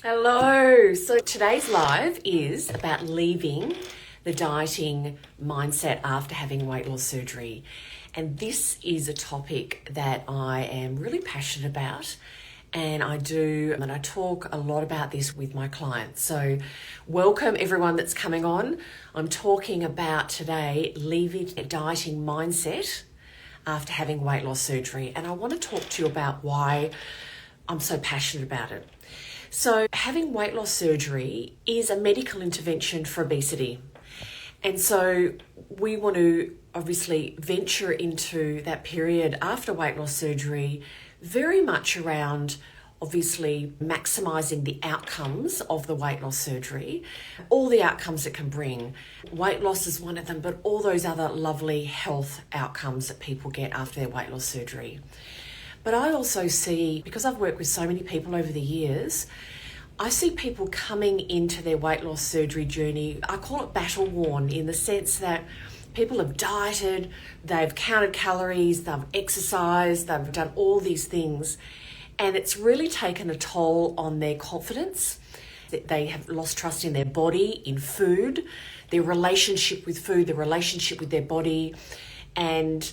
Hello. So today's live is about leaving the dieting mindset after having weight loss surgery. And this is a topic that I am really passionate about. And I talk a lot about this with my clients. So welcome everyone that's coming on. I'm talking about today leaving a dieting mindset after having weight loss surgery. And I want to talk to you about why I'm so passionate about it. So having weight loss surgery is a medical intervention for obesity. And so we want to obviously venture into that period after weight loss surgery very much around obviously maximising the outcomes of the weight loss surgery, all the outcomes it can bring. Weight loss is one of them, but all those other lovely health outcomes that people get after their weight loss surgery. But I also see, because I've worked with so many people over the years, I see people coming into their weight loss surgery journey, I call it battle worn, in the sense that people have dieted, they've counted calories, they've exercised, they've done all these things, and it's really taken a toll on their confidence. They have lost trust in their body, in food, their relationship with food, their relationship with their body, and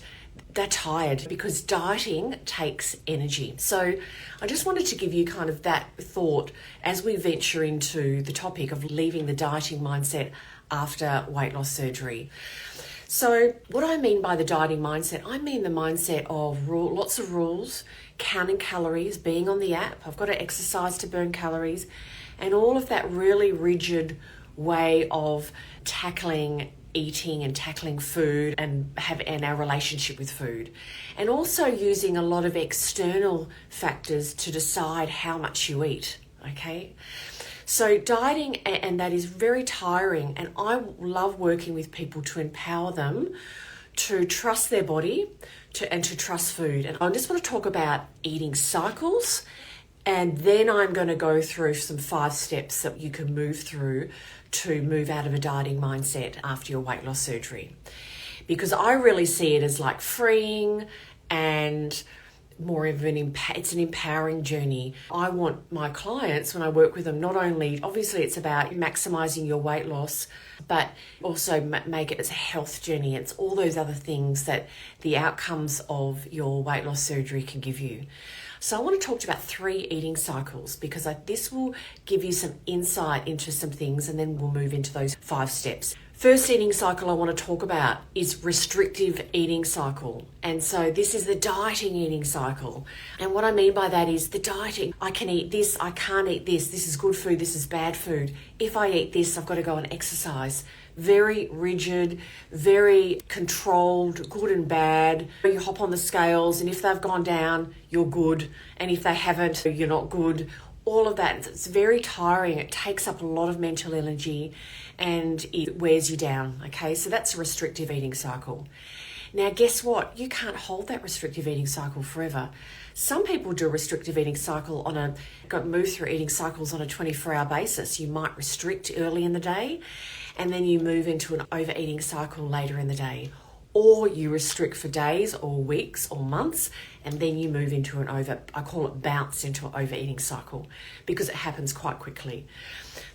they're tired because dieting takes energy. So I just wanted to give you kind of that thought as we venture into the topic of leaving the dieting mindset after weight loss surgery. So what I mean by the dieting mindset, I mean the mindset of lots of rules, counting calories, being on the app, I've got to exercise to burn calories, and all of that really rigid way of tackling eating and tackling food and our relationship with food, and also using a lot of external factors to decide how much you eat. Okay, so dieting, and that is very tiring, and I love working with people to empower them to trust their body and to trust food. And I just want to talk about eating cycles, and then I'm going to go through some 5 steps that you can move through to move out of a dieting mindset after your weight loss surgery. Because I really see it as like freeing and more of it's an empowering journey. I want my clients, when I work with them, not only, obviously it's about maximizing your weight loss, but also make it as a health journey. It's all those other things that the outcomes of your weight loss surgery can give you. So I want to talk to you about 3 eating cycles, because this will give you some insight into some things, and then we'll move into those 5 steps. First eating cycle I want to talk about is restrictive eating cycle. And so this is the dieting eating cycle. And what I mean by that is the dieting. I can eat this, I can't eat this. This is good food, this is bad food. If I eat this, I've got to go and exercise. Very rigid, very controlled, good and bad. You hop on the scales, and if they've gone down, you're good. And if they haven't, you're not good. All of that, it's very tiring. It takes up a lot of mental energy and it wears you down. Okay, so that's a restrictive eating cycle. Now, guess what? You can't hold that restrictive eating cycle forever. Some people do a restrictive eating cycle move through eating cycles on a 24-hour basis. You might restrict early in the day, and then you move into an overeating cycle later in the day. Or you restrict for days or weeks or months, and then you move into I call it bounce into an overeating cycle, because it happens quite quickly.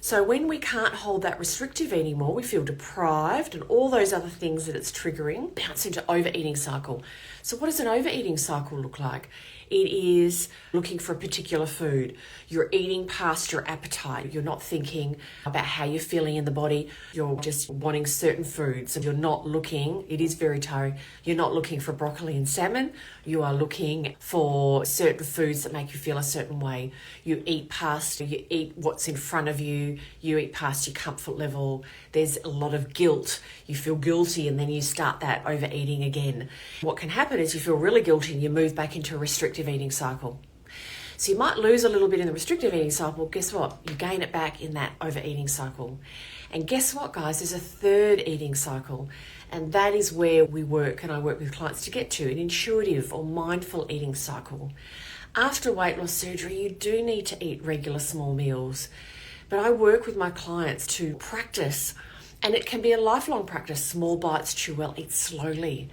So when we can't hold that restrictive anymore, we feel deprived and all those other things that it's triggering, bounce into overeating cycle. So what does an overeating cycle look like? It is looking for a particular food. You're eating past your appetite. You're not thinking about how you're feeling in the body. You're just wanting certain foods. You're not looking, it is very tiring, you're not looking for broccoli and salmon. You are looking for certain foods that make you feel a certain way. You eat what's in front of you. You eat past your comfort level. There's a lot of guilt. You feel guilty, and then you start that overeating again. What can happen is you feel really guilty and you move back into a restrictive eating cycle. So you might lose a little bit in the restrictive eating cycle. Guess what? You gain it back in that overeating cycle. And guess what, guys? There's a 3rd eating cycle. And that is where we work, and I work with clients to get to an intuitive or mindful eating cycle. After weight loss surgery, you do need to eat regular small meals. But I work with my clients to practice, and it can be a lifelong practice. Small bites, chew well, eat slowly.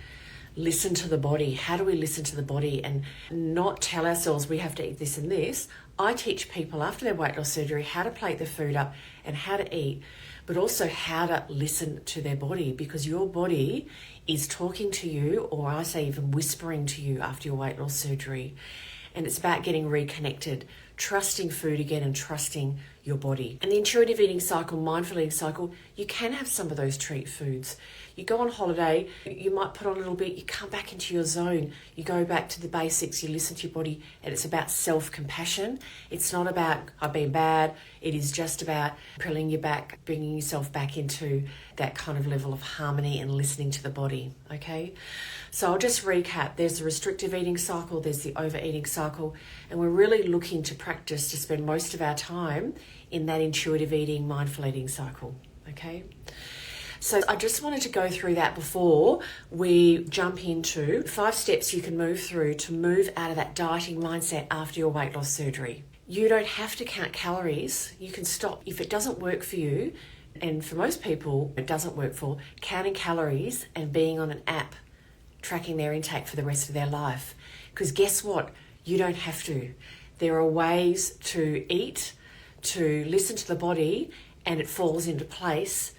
listen to the body. How do we listen to the body and not tell ourselves we have to eat this and this? I teach people after their weight loss surgery how to plate their food up and how to eat, but also how to listen to their body, because your body is talking to you, or I say even whispering to you after your weight loss surgery. And it's about getting reconnected, trusting food again and trusting your body. And the intuitive eating cycle, mindful eating cycle, you can have some of those treat foods. You go on holiday, you might put on a little bit, you come back into your zone, you go back to the basics, you listen to your body, and it's about self-compassion. It's not about, I've been bad, it is just about pulling you back, bringing yourself back into that kind of level of harmony and listening to the body, okay? So I'll just recap. There's the restrictive eating cycle, there's the overeating cycle, and we're really looking to practice to spend most of our time in that intuitive eating, mindful eating cycle, okay? So I just wanted to go through that before we jump into 5 steps you can move through to move out of that dieting mindset after your weight loss surgery. You don't have to count calories. You can stop if it doesn't work for you, and for most people it doesn't work for, counting calories and being on an app tracking their intake for the rest of their life. Because guess what? You don't have to. There are ways to eat, to listen to the body, and it falls into place.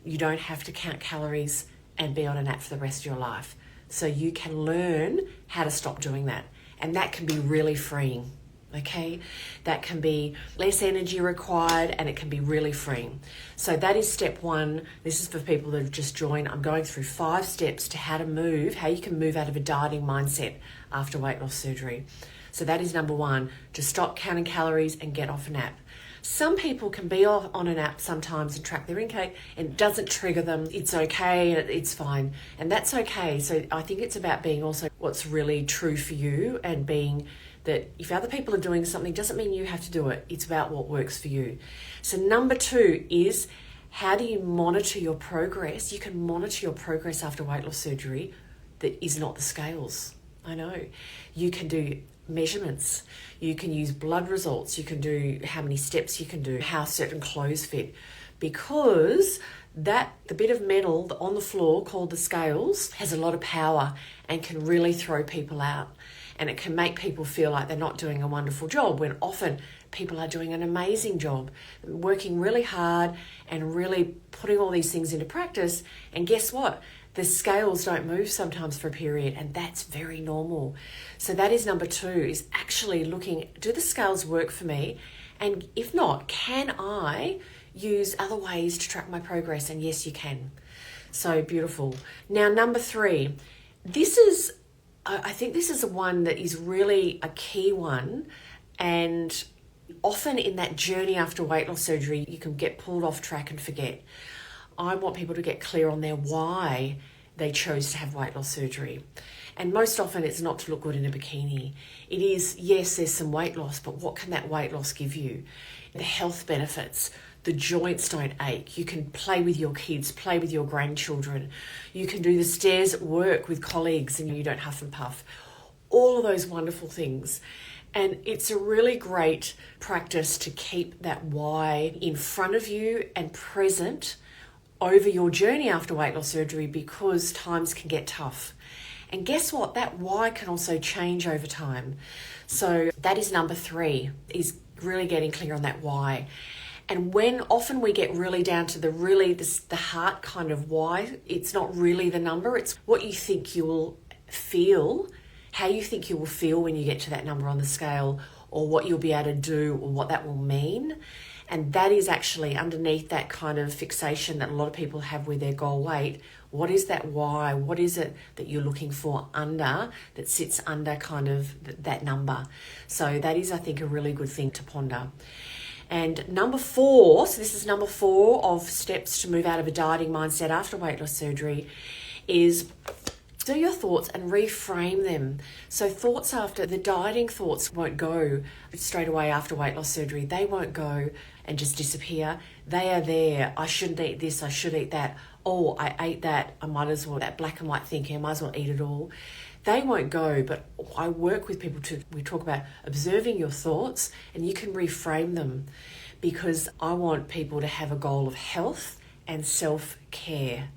You don't have to count calories and be on an app for the rest of your life. So you can learn how to stop doing that. And that can be really freeing, okay? That can be less energy required and it can be really freeing. So that is step 1. This is for people that have just joined. I'm going through 5 steps to how you can move out of a dieting mindset after weight loss surgery. So that is number 1, to stop counting calories and get off an app. Some people can be on an app sometimes and track their intake and it doesn't trigger them. It's okay, it's fine. And that's okay. So I think it's about being also what's really true for you, and being that if other people are doing something doesn't mean you have to do it. It's about what works for you. So number 2 is, how do you monitor your progress? You can monitor your progress after weight loss surgery that is not the scales. I know. You can do measurements, you can use blood results, you can do how many steps you can do, how certain clothes fit, because the bit of metal on the floor called the scales has a lot of power and can really throw people out, and it can make people feel like they're not doing a wonderful job, when often people are doing an amazing job, working really hard and really putting all these things into practice. And guess what? The scales don't move sometimes for a period, and that's very normal. So that is number 2, is actually looking, do the scales work for me? And if not, can I use other ways to track my progress? And yes, you can. So beautiful. Now, number 3, I think this is one that is really a key one, and often in that journey after weight loss surgery, you can get pulled off track and forget. I want people to get clear on their why they chose to have weight loss surgery. And most often it's not to look good in a bikini. It is, yes, there's some weight loss, but what can that weight loss give you? The health benefits, the joints don't ache. You can play with your kids, play with your grandchildren. You can do the stairs at work with colleagues and you don't huff and puff. All of those wonderful things. And it's a really great practice to keep that why in front of you and present over your journey after weight loss surgery, because times can get tough. And guess what? That why can also change over time. So that is number 3, is really getting clear on that why. And when often we get really down to the heart kind of why, it's not really the number, it's what you think you will feel, how you think you will feel when you get to that number on the scale, or what you'll be able to do, or what that will mean. And that is actually underneath that kind of fixation that a lot of people have with their goal weight. What is that why? What is it that you're looking for that sits under kind of that number? So that is, I think, a really good thing to ponder. And number 4, so this is number 4 of steps to move out of a dieting mindset after weight loss surgery, is do your thoughts and reframe them. So thoughts after the dieting thoughts won't go straight away after weight loss surgery. They won't go and just disappear. They are there. I shouldn't eat this. I should eat that. Oh, I ate that. I might as well, that black and white thinking, I might as well eat it all. They won't go, but I work with people we talk about observing your thoughts, and you can reframe them, because I want people to have a goal of health and self-care.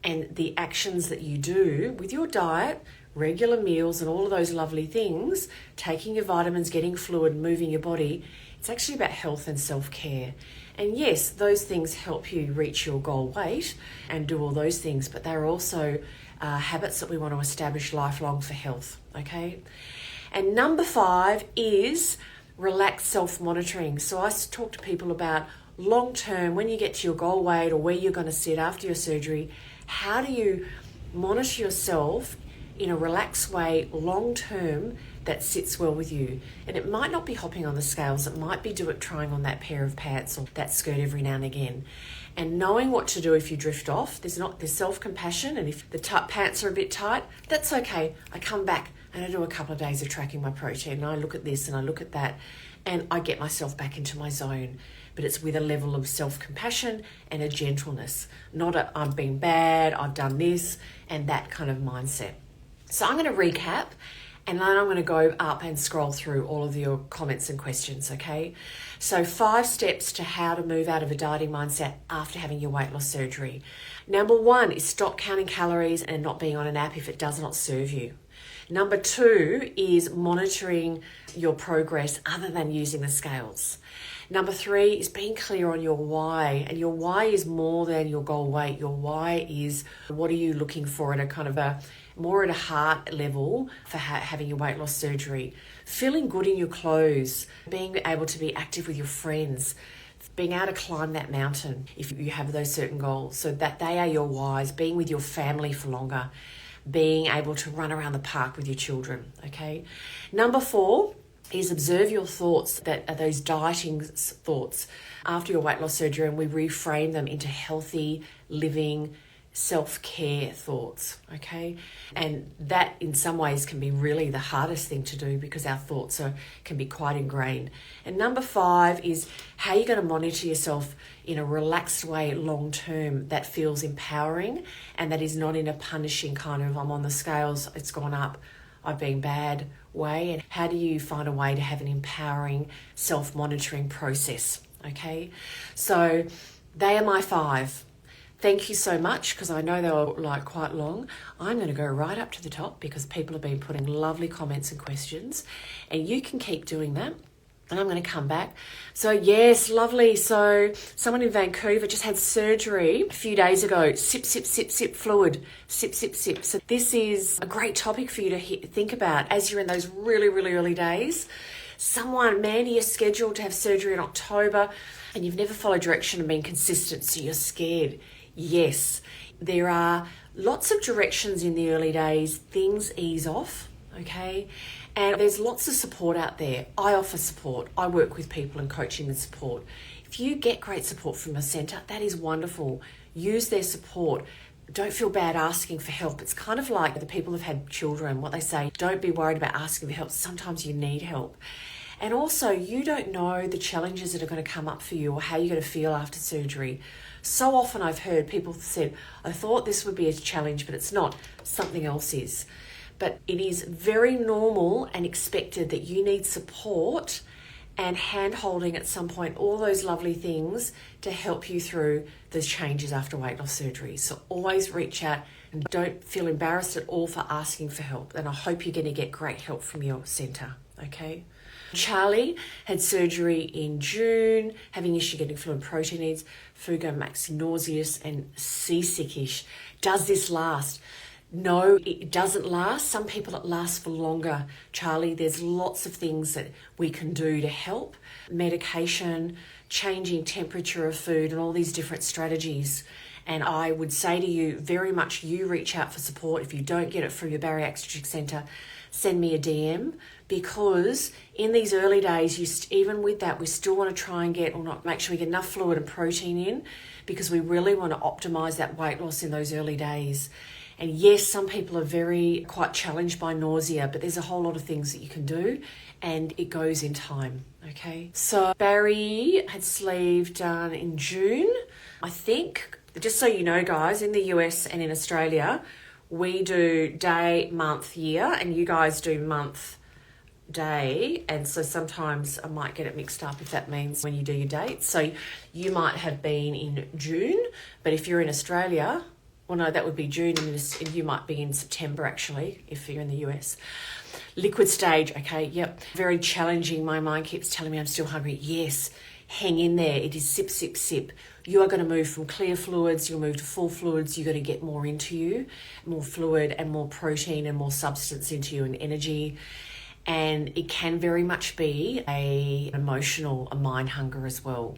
and the actions that you do with your diet, regular meals and all of those lovely things, taking your vitamins, getting fluid, moving your body, it's actually about health and self-care. And yes, those things help you reach your goal weight and do all those things, but they're also habits that we want to establish lifelong for health, okay? And number 5 is relaxed self-monitoring. So I talk to people about long-term, when you get to your goal weight or where you're going to sit after your surgery, how do you monitor yourself in a relaxed way long-term that sits well with you? And it might not be hopping on the scales, it might be trying on that pair of pants or that skirt every now and again. And knowing what to do if you drift off, there's self-compassion, and if the pants are a bit tight, that's okay. I come back and I do a couple of days of tracking my protein, and I look at this and I look at that, and I get myself back into my zone. But it's with a level of self-compassion and a gentleness, not a I'm being bad, I've done this, and that kind of mindset. So I'm going to recap, and then I'm going to go up and scroll through all of your comments and questions, okay? So 5 steps to how to move out of a dieting mindset after having your weight loss surgery. Number 1 is stop counting calories and not being on an app if it does not serve you. Number 2 is monitoring your progress other than using the scales. Number 3 is being clear on your why, and your why is more than your goal weight. Your why is what are you looking for at a kind of a more at a heart level for having your weight loss surgery. Feeling good in your clothes, being able to be active with your friends, being able to climb that mountain if you have those certain goals. So that they are your whys, being with your family for longer, being able to run around the park with your children, okay? Number 4 is observe your thoughts that are those dieting thoughts after your weight loss surgery, and we reframe them into healthy living, self-care thoughts, okay? And that in some ways can be really the hardest thing to do because our thoughts can be quite ingrained. And number 5 is how you're going to monitor yourself in a relaxed way long-term that feels empowering and that is not in a punishing kind of I'm on the scales, it's gone up, I've been bad way. And how do you find a way to have an empowering self-monitoring process, okay? So they are my 5. Thank you so much, because I know they were quite long. I'm going to go right up to the top because people have been putting lovely comments and questions, and you can keep doing that. And I'm going to come back. So yes, lovely. So someone in Vancouver just had surgery a few days ago. Sip, sip, sip, sip fluid. Sip, sip, sip. So this is a great topic for you to think about as you're in those really, really early days. Mandy is scheduled to have surgery in October and you've never followed direction and been consistent, so you're scared. Yes, there are lots of directions in the early days. Things ease off, okay? And there's lots of support out there. I offer support. I work with people and coaching and support. If you get great support from a centre, that is wonderful. Use their support. Don't feel bad asking for help. It's kind of like the people who've had children, what they say, don't be worried about asking for help. Sometimes you need help. And also, you don't know the challenges that are going to come up for you or how you're going to feel after surgery. So often I've heard people said, I thought this would be a challenge, but it's not. Something else is. But it is very normal and expected that you need support and hand-holding at some point, all those lovely things to help you through those changes after weight loss surgery. So always reach out and don't feel embarrassed at all for asking for help. And I hope you're going to get great help from your centre, okay? Charlie had surgery in June, having issue getting fluid protein needs, food going maxi nauseous and seasickish. Does this last? No, it doesn't last. Some people it lasts for longer. Charlie, there's lots of things that we can do to help. Medication, changing temperature of food and all these different strategies. And I would say to you, very much you reach out for support. If you don't get it from your bariatric centre, send me a DM, because in these early days, even with that, we still want to try and make sure we get enough fluid and protein in, because we really want to optimise that weight loss in those early days. And yes, some people are quite challenged by nausea, but there's a whole lot of things that you can do, and it goes in time, okay? So Barry had sleeve done in June. I think, just so you know, guys, in the US and in Australia, we do day, month, year, and you guys do month, day. And so sometimes I might get it mixed up if that means when you do your dates. So you might have been in June, but if you're in Australia, well, no, that would be June, and you might be in September actually, if you're in the US. Liquid stage, okay, yep. Very challenging. My mind keeps telling me I'm still hungry. Yes, hang in there. It is sip, sip, sip. You are going to move from clear fluids, you'll move to full fluids, you're going to get more into you, more fluid and more protein and more substance into you and energy. And it can very much be a mind hunger as well.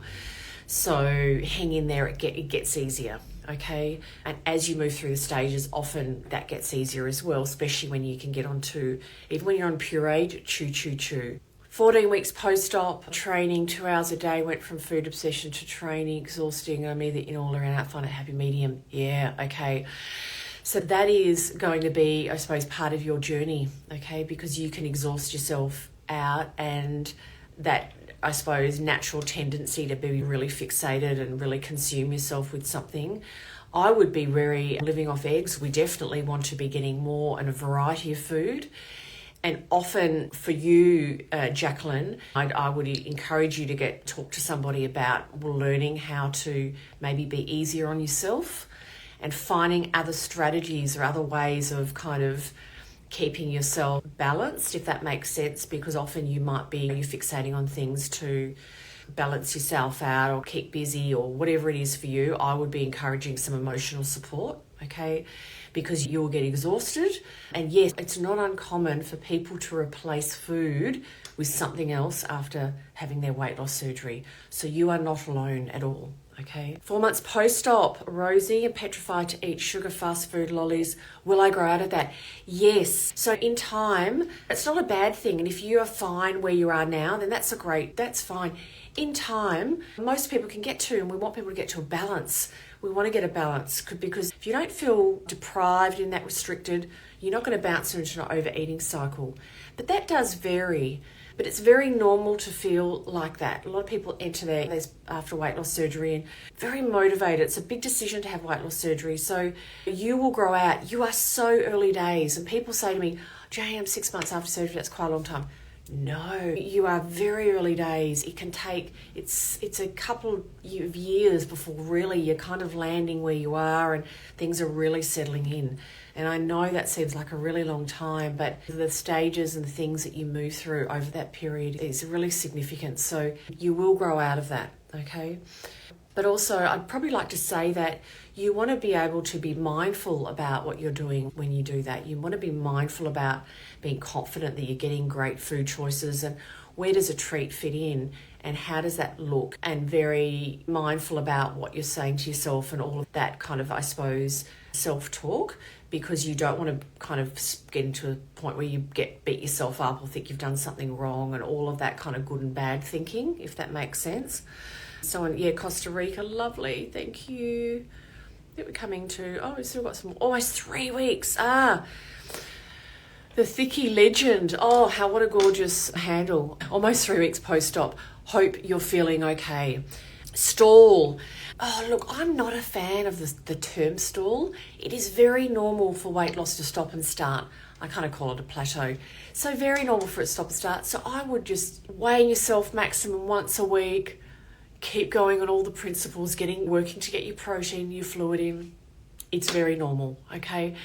So hang in there, it gets easier, okay? And as you move through the stages, often that gets easier as well, especially when you can get onto, even when you're on pureed, chew. 14 weeks post-op, training 2 hours a day, went from food obsession to training, exhausting. I'm either in all or out, find a happy medium. Yeah, okay. So that is going to be, I suppose, part of your journey, okay? Because you can exhaust yourself out, and that, I suppose, natural tendency to be really fixated and really consume yourself with something. I would be very living off eggs. We definitely want to be getting more and a variety of food. And often for you, Jacqueline, I would encourage you to talk to somebody about learning how to maybe be easier on yourself and finding other strategies or other ways of kind of keeping yourself balanced, if that makes sense, because often you're fixating on things to balance yourself out or keep busy or whatever it is for you. I would be encouraging some emotional support, okay? Because you'll get exhausted. And yes, it's not uncommon for people to replace food with something else after having their weight loss surgery. So you are not alone at all, okay? 4 months post-op, rosy and petrified to eat sugar, fast food, lollies. Will I grow out of that? Yes. So in time, it's not a bad thing. And if you are fine where you are now, then that's fine. In time, most people can get to, and we want people to get to a balance. We want to get a balance because if you don't feel deprived and that restricted, you're not going to bounce into an overeating cycle. But that does vary. But it's very normal to feel like that. A lot of people enter there after weight loss surgery and very motivated. It's a big decision to have weight loss surgery. So you will grow out. You are so early days. And people say to me, Jane, I'm 6 months after surgery. That's quite a long time. No, you are very early days. It can take, it's a couple of years before really you're kind of landing where you are and things are really settling in. And I know that seems like a really long time, but the stages and the things that you move through over that period is really significant. So you will grow out of that, okay? But also, I'd probably like to say that you want to be able to be mindful about what you're doing when you do that. You want to be mindful about being confident that you're getting great food choices and where does a treat fit in and how does that look, and very mindful about what you're saying to yourself and all of that kind of, I suppose, self-talk, because you don't want to kind of get into a point where you beat yourself up or think you've done something wrong and all of that kind of good and bad thinking, if that makes sense. So, yeah, Costa Rica, lovely, thank you. I think we're coming to, we've still got almost 3 weeks. The Thicky Legend. What a gorgeous handle. Almost 3 weeks post-op. Hope you're feeling okay. Stall. Look, I'm not a fan of the term stall. It is very normal for weight loss to stop and start. I kind of call it a plateau. So very normal for it to stop and start. So I would just weigh yourself maximum once a week. Keep going on all the principles, working to get your protein, your fluid in. It's very normal, okay?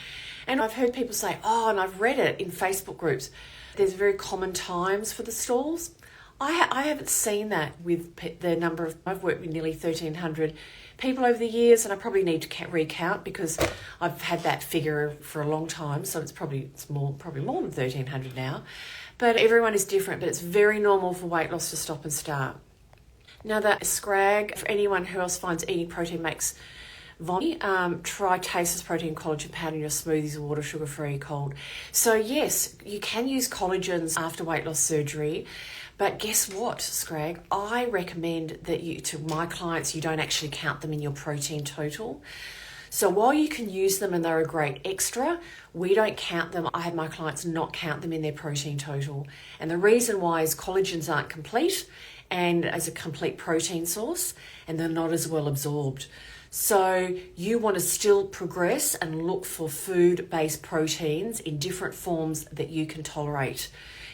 And I've heard people say, and I've read it in Facebook groups, there's very common times for the stalls. I haven't seen that with the number of, I've worked with nearly 1,300 people over the years, and I probably need to recount because I've had that figure for a long time, so it's probably more than 1,300 now. But everyone is different, but it's very normal for weight loss to stop and start. Now that scrag, for anyone who else finds eating protein makes vomit, try tasteless protein collagen powder in your smoothies, water, sugar-free, cold. So yes, you can use collagens after weight loss surgery, but guess what, scrag? I recommend that to my clients, you don't actually count them in your protein total. So while you can use them and they're a great extra, we don't count them. I have my clients not count them in their protein total. And the reason why is collagens aren't complete and as a complete protein source, and they're not as well absorbed. So you want to still progress and look for food-based proteins in different forms that you can tolerate,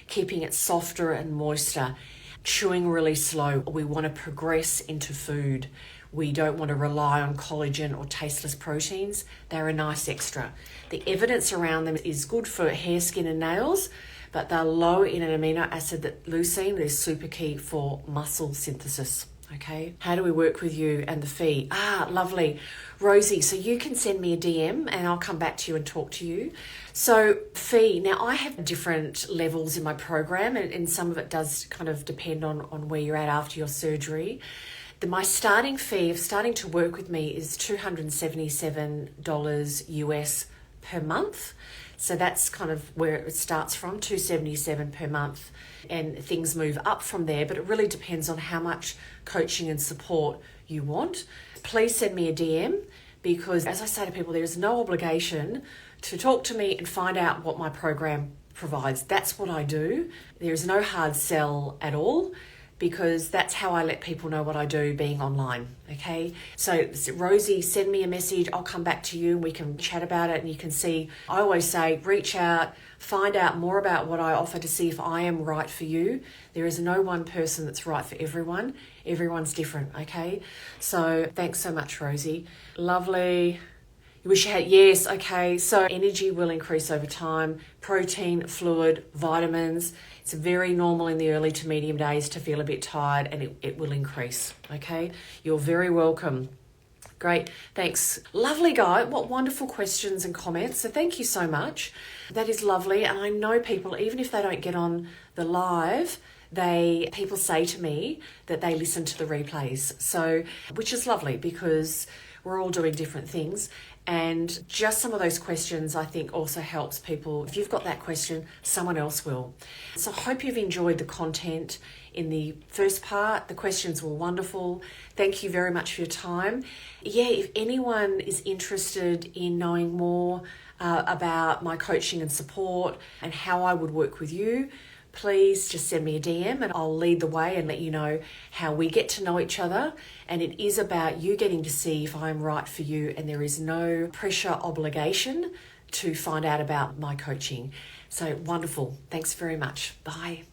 keeping it softer and moister. chewing really slow. We want to progress into food. We don't want to rely on collagen or tasteless proteins. They're a nice extra. The evidence around them is good for hair, skin and nails, but they're low in an amino acid that leucine is super key for muscle synthesis. Okay, how do we work with you and the fee? Lovely. Rosie, so you can send me a DM and I'll come back to you and talk to you. So fee, now I have different levels in my program and some of it does kind of depend on where you're at after your surgery. My starting fee of starting to work with me is $277 US per month. So that's kind of where it starts from, $277 per month, and things move up from there, but it really depends on how much coaching and support you want. Please send me a DM because, as I say to people, there is no obligation to talk to me and find out what my program provides. That's what I do. There is no hard sell at all, because that's how I let people know what I do being online, okay? So Rosie, send me a message, I'll come back to you and we can chat about it and you can see. I always say, reach out, find out more about what I offer to see if I am right for you. There is no one person that's right for everyone. Everyone's different, okay? So thanks so much, Rosie. Lovely. You wish you had, yes, okay. So energy will increase over time, protein, fluid, vitamins. It's very normal in the early to medium days to feel a bit tired and it will increase, okay? You're very welcome. Great, thanks. Lovely guy, what wonderful questions and comments. So thank you so much. That is lovely. And I know people, even if they don't get on the live, people say to me that they listen to the replays. So, which is lovely because we're all doing different things. And just some of those questions, I think, also helps people. If you've got that question, someone else will. So I hope you've enjoyed the content in the first part. The questions were wonderful. Thank you very much for your time. Yeah, if anyone is interested in knowing more about my coaching and support and how I would work with you, please just send me a DM and I'll lead the way and let you know how we get to know each other. And it is about you getting to see if I'm right for you, and there is no pressure, obligation to find out about my coaching. So wonderful. Thanks very much. Bye.